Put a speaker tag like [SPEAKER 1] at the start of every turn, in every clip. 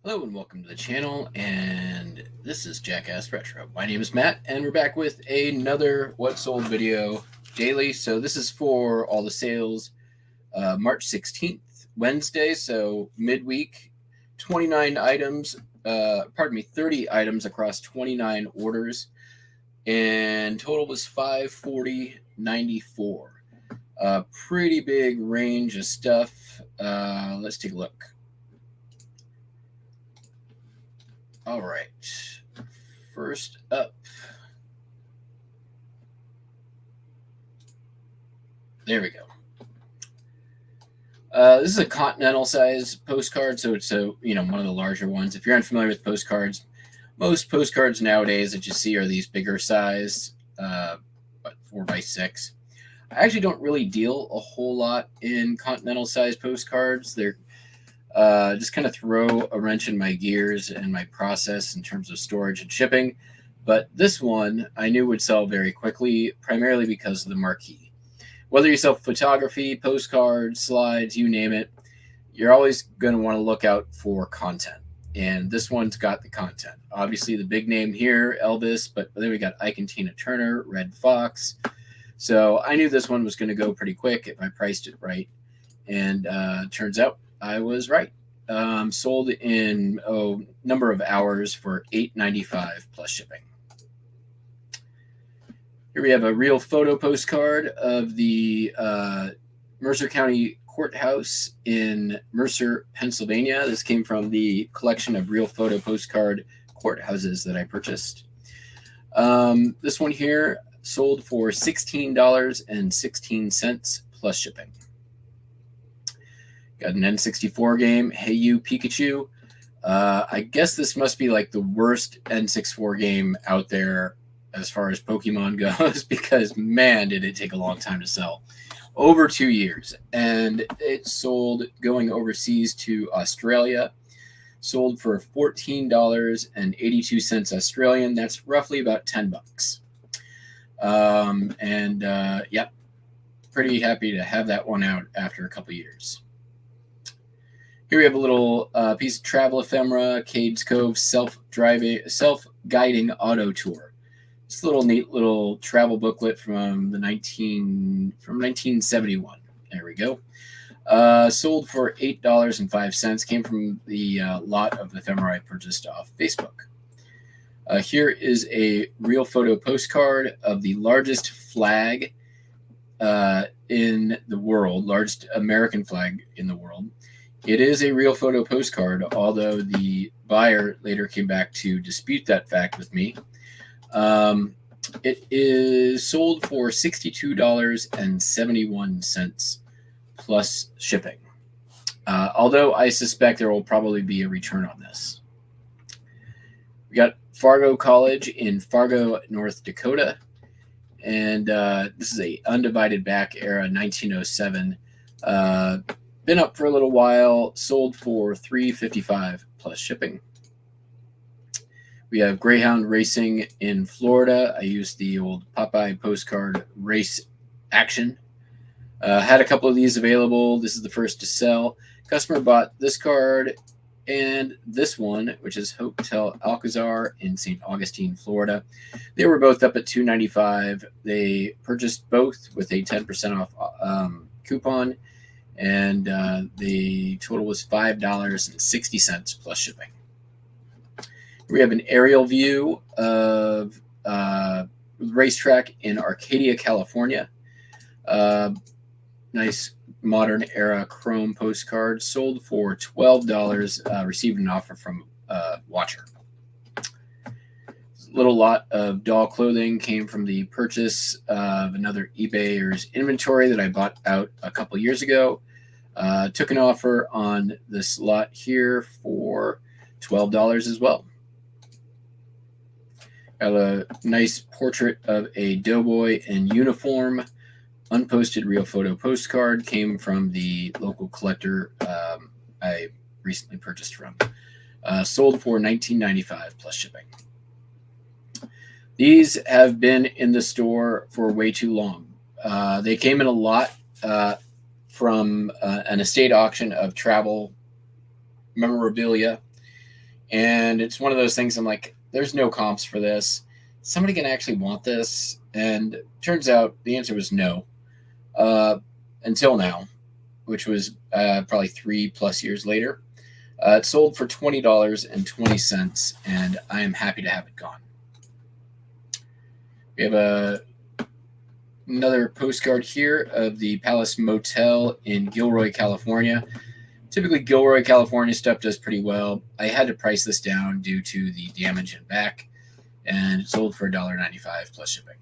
[SPEAKER 1] Hello and welcome to the channel, and this is Jackass Retro. My name is Matt, and we're back with another What Sold video daily. So this is for all the sales, March 16th, Wednesday, so midweek, 29 items, 30 items across 29 orders, and total was $540.94. Pretty big range of stuff. Let's take a look. All right, first up, there we go. This is a Continental size postcard, so it's one of the larger ones. If you're unfamiliar with postcards, most postcards nowadays that you see are these bigger size, 4x6. I actually don't really deal a whole lot in Continental size postcards. They're just kind of throw a wrench in my gears and my process in terms of storage and shipping. But this one I knew would sell very quickly, primarily because of the marquee. Whether you sell photography, postcards, slides, you name it, you're always going to want to look out for content. And this one's got the content. Obviously, the big name here, Elvis, but then we got Ike and Tina Turner, Red Fox. So I knew this one was going to go pretty quick if I priced it right. And turns out I was right. Sold in number of hours for $8.95 plus shipping. Here we have a real photo postcard of the Mercer County Courthouse in Mercer, Pennsylvania. This came from the collection of real photo postcard courthouses that I purchased. This one here sold for $16.16 plus shipping. Got an N64 game, Hey You Pikachu. I guess this must be like the worst N64 game out there as far as Pokemon goes, because man, did it take a long time to sell. Over 2 years. And it sold going overseas to Australia. Sold for $14.82 Australian. That's roughly about $10. Yeah, pretty happy to have that one out after a couple years. Here we have a little piece of travel ephemera, Cades Cove self-guiding auto tour. It's a little neat little travel booklet from 1971. There we go. Sold for $8.05. Came from the lot of ephemera I purchased off Facebook. Here is a real photo postcard of the largest flag in the world, largest American flag in the world. It is a real photo postcard, although the buyer later came back to dispute that fact with me. It is sold for $62.71 plus shipping. Although I suspect there will probably be a return on this. We got Fargo College in Fargo, North Dakota. And this is a undivided back era 1907. Been up for a little while, sold for $3.55 plus shipping. We have Greyhound Racing in Florida. I used the old Popeye postcard race action. Had a couple of these available. This is the first to sell. Customer bought this card and this one, which is Hotel Alcazar in St. Augustine, Florida. They were both up at $2.95. They purchased both with a 10% off coupon. And the total was $5.60 plus shipping. We have an aerial view of the racetrack in Arcadia, California. Nice modern era chrome postcard. Sold for $12. Received an offer from Watcher. Little lot of doll clothing came from the purchase of another eBayer's inventory that I bought out a couple years ago. Took an offer on this lot here for $12 as well. Got a nice portrait of a doughboy in uniform. Unposted real photo postcard. Came from the local collector I recently purchased from. Sold for $19.95 plus shipping. These have been in the store for way too long. They came in a lot from an estate auction of travel memorabilia. And it's one of those things I'm like, there's no comps for this. Somebody can actually want this? And turns out the answer was no. Until now, which was probably 3+ years later. It sold for $20.20, and I am happy to have it gone. We have another postcard here of the Palace Motel in Gilroy, California. Typically, Gilroy, California stuff does pretty well. I had to price this down due to the damage in back, and it sold for $1.95 plus shipping.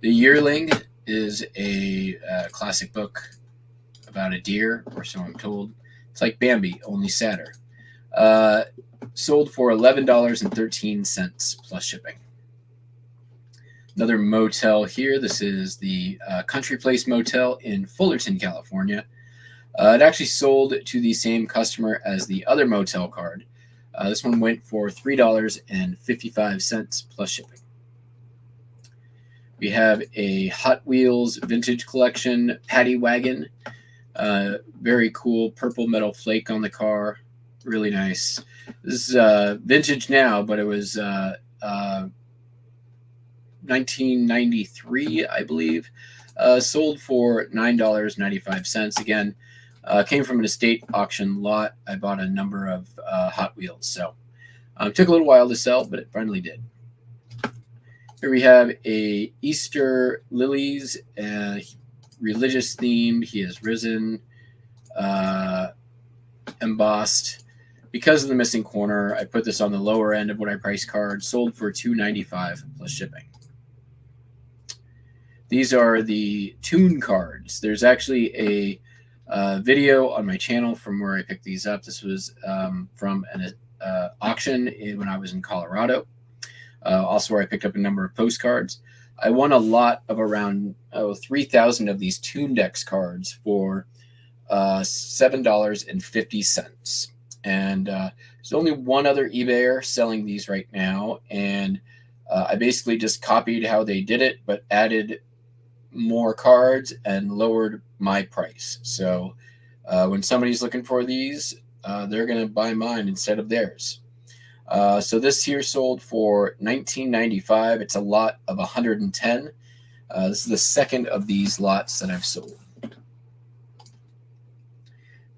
[SPEAKER 1] The Yearling is a classic book about a deer, or so I'm told. It's like Bambi, only sadder. Sold for $11.13 plus shipping. Another motel here. This is the Country Place Motel in Fullerton, California. It actually sold to the same customer as the other motel card. This one went for $3.55 plus shipping. We have a Hot Wheels vintage collection Paddy Wagon. Very cool purple metal flake on the car. Really nice. This is vintage now, but it was 1993, I believe. Sold for $9.95. Again, came from an estate auction lot. I bought a number of Hot Wheels, so it took a little while to sell, but it finally did. Here we have a Easter lilies, religious themed. He is risen, embossed. Because of the missing corner, I put this on the lower end of what I priced cards. Sold for $2.95 plus shipping. These are the Toon cards. There's actually a video on my channel from where I picked these up. This was from an auction when I was in Colorado. Also where I picked up a number of postcards. I won a lot of around 3,000 of these Toondex cards for $7.50. And there's only one other eBayer selling these right now. And I basically just copied how they did it, but added more cards and lowered my price. So when somebody's looking for these, they're going to buy mine instead of theirs. So this here sold for $19.95. It's a lot of 110. This is the second of these lots that I've sold.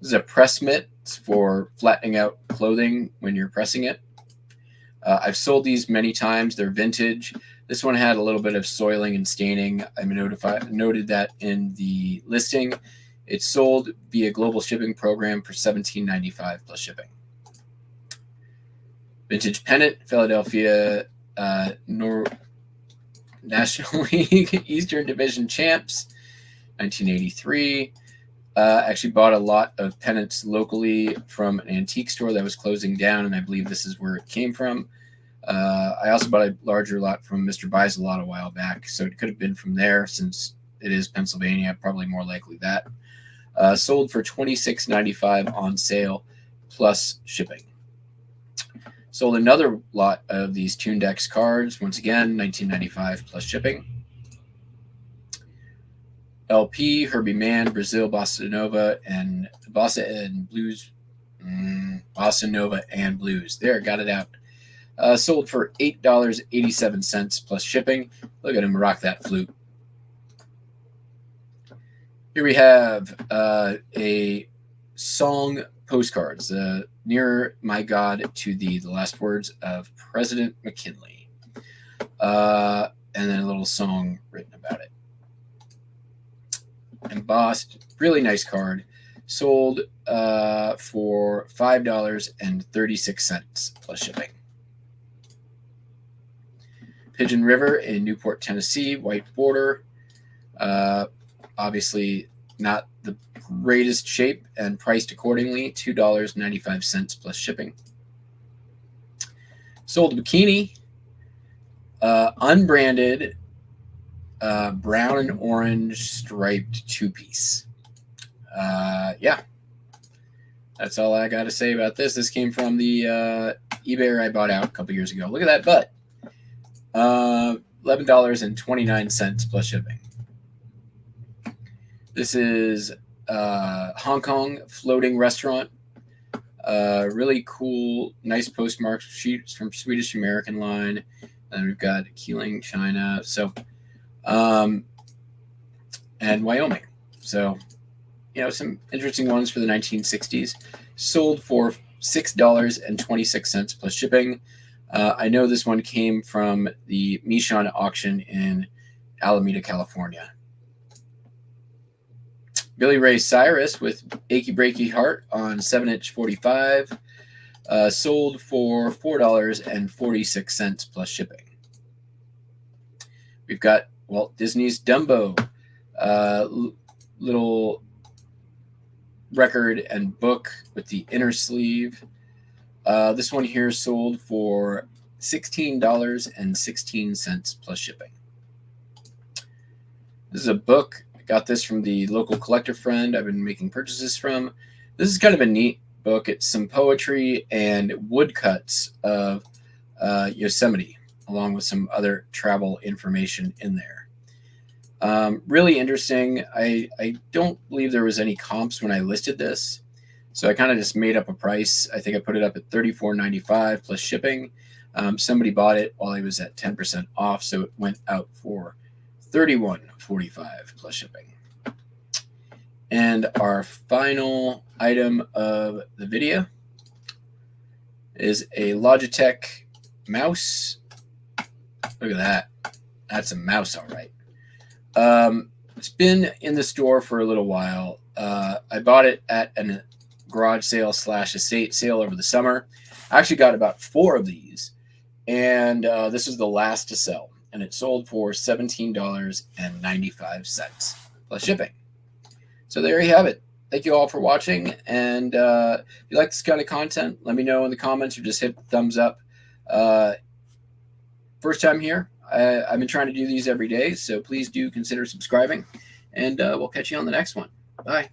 [SPEAKER 1] This is a press mitt for flattening out clothing when you're pressing it. I've sold these many times.Ey're vintage. This one had a little bit of soiling and staining. I noted that in the listing. It's sold via global shipping program for $17.95 plus shipping. Vintage pennant, Philadelphia National League Eastern Division champs, 1983. Actually bought a lot of pennants locally from an antique store that was closing down, and I believe this is where it came from. I also bought a larger lot from Mr. Buys a lot a while back, so it could have been from there since it is Pennsylvania, probably more likely that. Sold for $26.95 on sale plus shipping. Sold another lot of these Toondex cards, once again, $19.95 plus shipping. LP, Herbie Mann, Brazil, Bossa Nova, and Bossa Nova and Blues. There, got it out. Sold for $8.87 plus shipping. Look at him rock that flute. Here we have a song postcards. Nearer My God to Thee, the last words of President McKinley. And then a little song written about it. Embossed, really nice card. Sold for $5.36 plus shipping. Pigeon River in Newport, Tennessee, white border. Obviously not the greatest shape and priced accordingly, $2.95 plus shipping. Sold a bikini, unbranded, brown and orange striped two-piece. Yeah, that's all I got to say about this. This came from the eBayer I bought out a couple years ago. Look at that butt. $11.29 plus shipping. This is Hong Kong floating restaurant. Really cool, nice postmark sheets from Swedish American line. And we've got Keeling, China. So, and Wyoming. So, some interesting ones for the 1960s. Sold for $6.26 plus shipping. I know this one came from the Michon auction in Alameda, California. Billy Ray Cyrus with Achy Breaky Heart on 7-inch 45. Sold for $4.46 plus shipping. We've got Walt Disney's Dumbo. Little record and book with the inner sleeve. This one here sold for $16.16 plus shipping. This is a book. I got this from the local collector friend I've been making purchases from. This is kind of a neat book. It's some poetry and woodcuts of Yosemite, along with some other travel information in there. Really interesting. I don't believe there was any comps when I listed this, so I kind of just made up a price. I think I put it up at $34.95 plus shipping. Somebody bought it while it was at 10% off, so it went out for $31.45 plus shipping. And our final item of the video is a Logitech mouse. Look at that. That's a mouse, all right. It's been in the store for a little while. I bought it at a garage sale / estate sale over the summer. I actually got about 4 of these, and this was the last to sell, and it sold for $17.95 plus shipping. So there you have it. Thank you all for watching, and if you like this kind of content, let me know in the comments or just hit the thumbs up. First time here, I've been trying to do these every day, so please do consider subscribing, and we'll catch you on the next one. Bye.